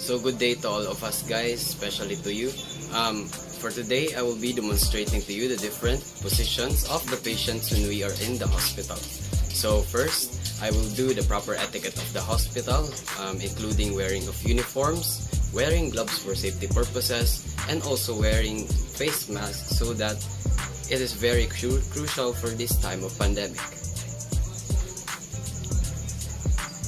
So good day to all of us guys, especially to you. For today, I will be demonstrating to you the different positions of the patients when we are in the hospital. So first, I will do the proper etiquette of the hospital, including wearing of uniforms, wearing gloves for safety purposes, and also wearing face masks so that it is very crucial for this time of pandemic.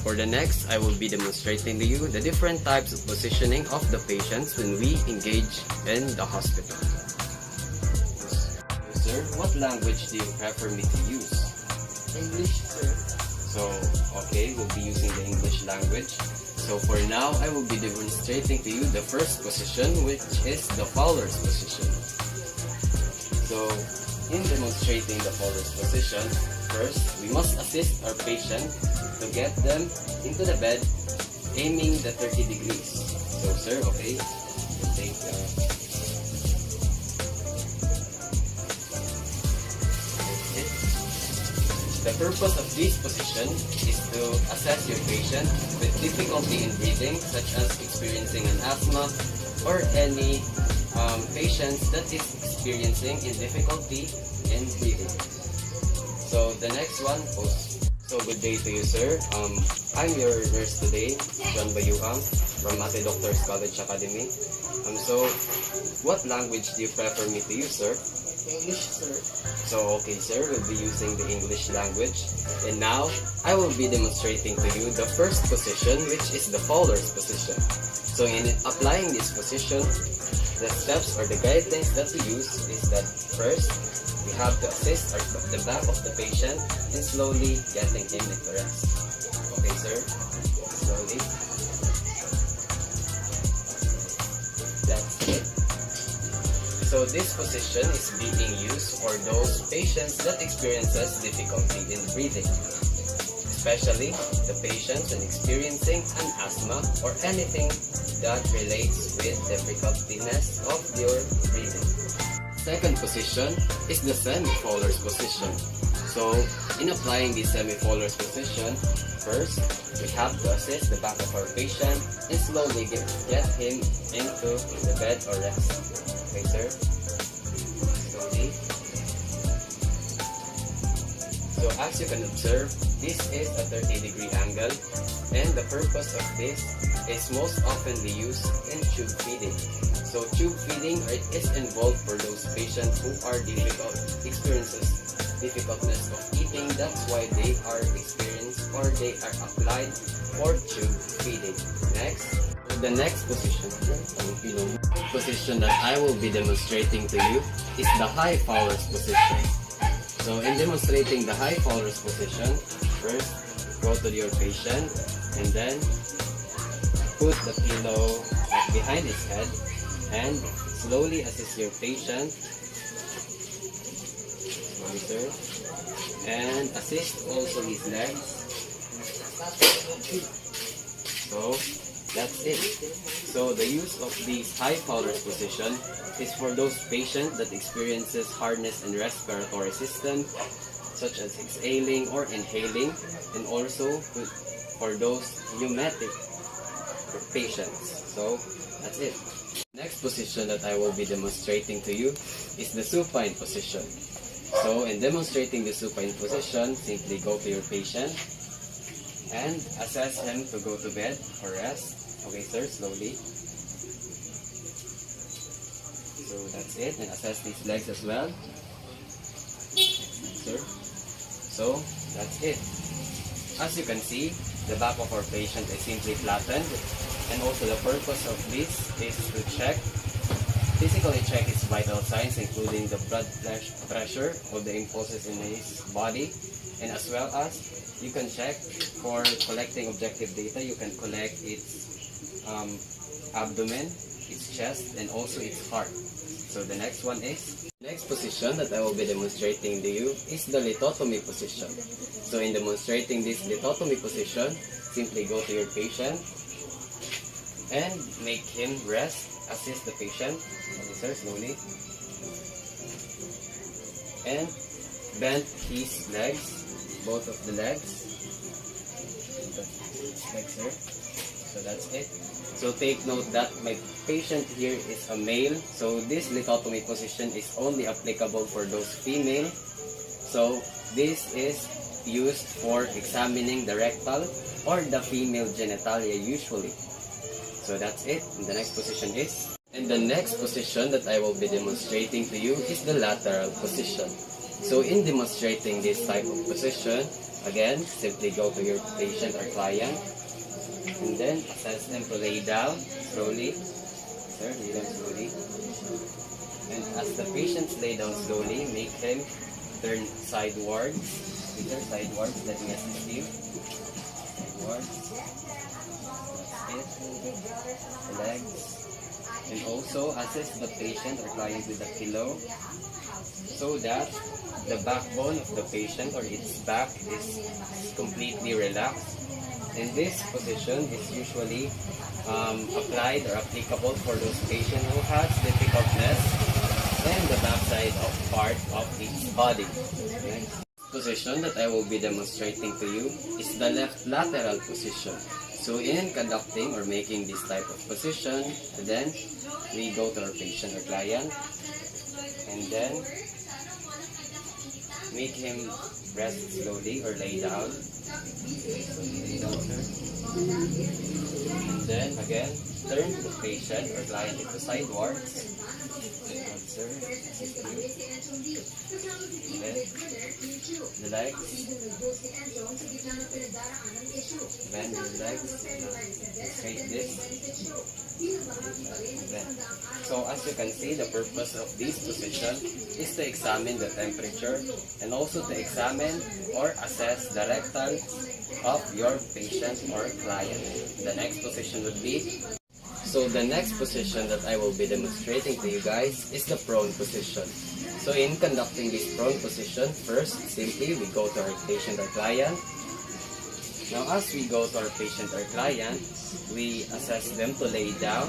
For the next, I will be demonstrating to you the different types of positioning of the patients when we engage in the hospital. Sir, what language do you prefer me to use? English, sir. So, okay, we'll be using the English language. So for now, I will be demonstrating to you the first position, which is the Fowler's position. So, in demonstrating the Fowler's position, first, we must assist our patient to get them into the bed, aiming the 30 degrees. So sir, okay, you take the purpose of this position is to assess your patient with difficulty in breathing, such as experiencing an asthma or any patients that is experiencing in difficulty in breathing. So the next one, so good day to you, sir. I'm your nurse today, John Bayuhang from Mate Doctors College Academy. So what language do you prefer me to use, sir? English, sir. So okay, sir, we'll be using the English language. And now, I will be demonstrating to you the first position, which is the Fowler's position. So in applying this position, the steps or the guidelines that we use is that first, we have to assist the back of the patient and slowly getting him into rest. Okay, sir. Slowly. That's it. So this position is being used for those patients that experiences difficulty in breathing, especially the patients when experiencing an asthma or anything that relates with difficultiness of your breathing. Second position is the semi-Fowler's position. So, in applying the semi-Fowler's position, first, we have to assist the back of our patient and slowly get him into the bed or rest. Okay, sir? Slowly. So, as you can observe, this is a 30-degree angle, and the purpose of this is most oftenly used in tube feeding. So tube feeding is involved for those patients who are experiences difficultness of eating. That's why they are experienced or they are applied for tube feeding. Next, the next position that I will be demonstrating to you is the high Fowler's position. So in demonstrating the high Fowler's position, first go to your patient and then put the pillow behind his head and slowly assist your patient, slowly, sir, and assist also his legs. So that's it. So the use of this high Fowler's position is for those patients that experiences hardness in respiratory system, such as exhaling or inhaling, and also for those pneumatic patients. So that's it. Next position that I will be demonstrating to you is the supine position. So in demonstrating the supine position, simply go to your patient and assess him to go to bed or rest. Okay, sir, slowly. So that's it, and assess his legs as well. Sir. So that's it. As you can see, the back of our patient is simply flattened. And also the purpose of this is to physically check his vital signs, including the blood pressure or the impulses in his body, and as well as you can check for collecting objective data. You can collect its abdomen, its chest, and also its heart. So the next one is, next position that I will be demonstrating to you is the lithotomy position. So in demonstrating this lithotomy position, simply go to your patient and make him rest, assist the patient, sir, slowly, and bend his legs, both of the legs, sir. So that's it. So take note that my patient here is a male. So this lithotomy position is only applicable for those female. So this is used for examining the rectal or the female genitalia usually. So that's it. And the next position is? And the next position that I will be demonstrating to you is the lateral position. So in demonstrating this type of position, again, simply go to your patient or client and then assess them to lay down slowly. Sir, lay down slowly. And as the patients lay down slowly, make them turn sidewards. Peter, sidewards, let me assist you. Sidewards. The legs. And also assist the patient or client with the pillow so that the backbone of the patient or its back is completely relaxed. And this position is usually applied or applicable for those patients who has difficultness in the backside of part of its body. Next position that I will be demonstrating to you is the left lateral position. So in conducting or making this type of position, then we go to our patient or client and then make him rest slowly or lay down. So lay down, sir. And then again, turn the patient or client into sidewards. Sir, assist you. Then the legs. Bend your legs. Straight this. Then. So as you can see, the purpose of this position is to examine the temperature and also to examine or assess the rectal of your patient or client. The next position would be, so the next position that I will be demonstrating to you guys is the prone position. So in conducting this prone position, first simply we go to our patient or client. Now as we go to our patient or client, we assess them to lay down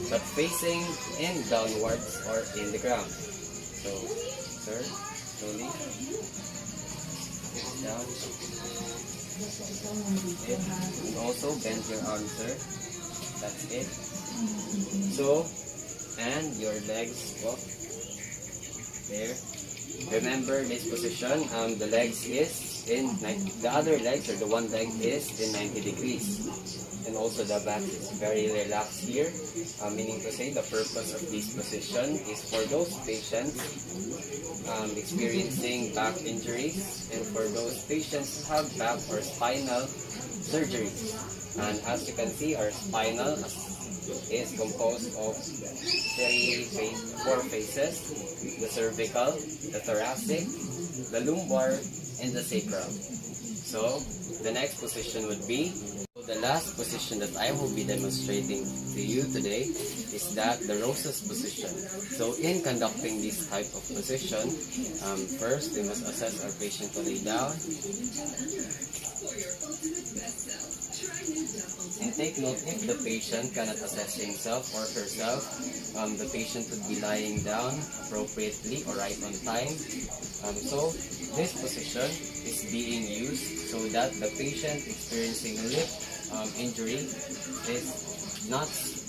but facing in downwards or in the ground. So, sir, slowly. Sit down. And also bend your arm, sir. That's it. So, and your legs walk. There. Remember this position, the legs is in, the other legs or the one leg is in 90 degrees. And also the back is very relaxed here, meaning to say the purpose of this position is for those patients experiencing back injuries and for those patients who have back or spinal surgeries. And as you can see, our spinal is composed of four phases: the cervical, the thoracic, the lumbar, and the sacral. So the next position would be, the last position that I will be demonstrating to you today is that the Rosa's position. So in conducting this type of position, first we must assess our patient to lay down. And take note, if the patient cannot assess himself or herself, the patient would be lying down appropriately or right on time. So this position is being used so that the patient experiencing lip injury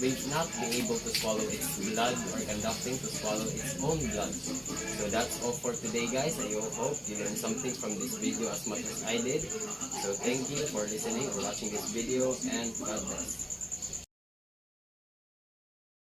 will not be able to swallow its blood or conducting to swallow its own blood. So that's all for today, guys. I hope you learned something from this video as much as I did. So thank you for listening or watching this video, and God bless.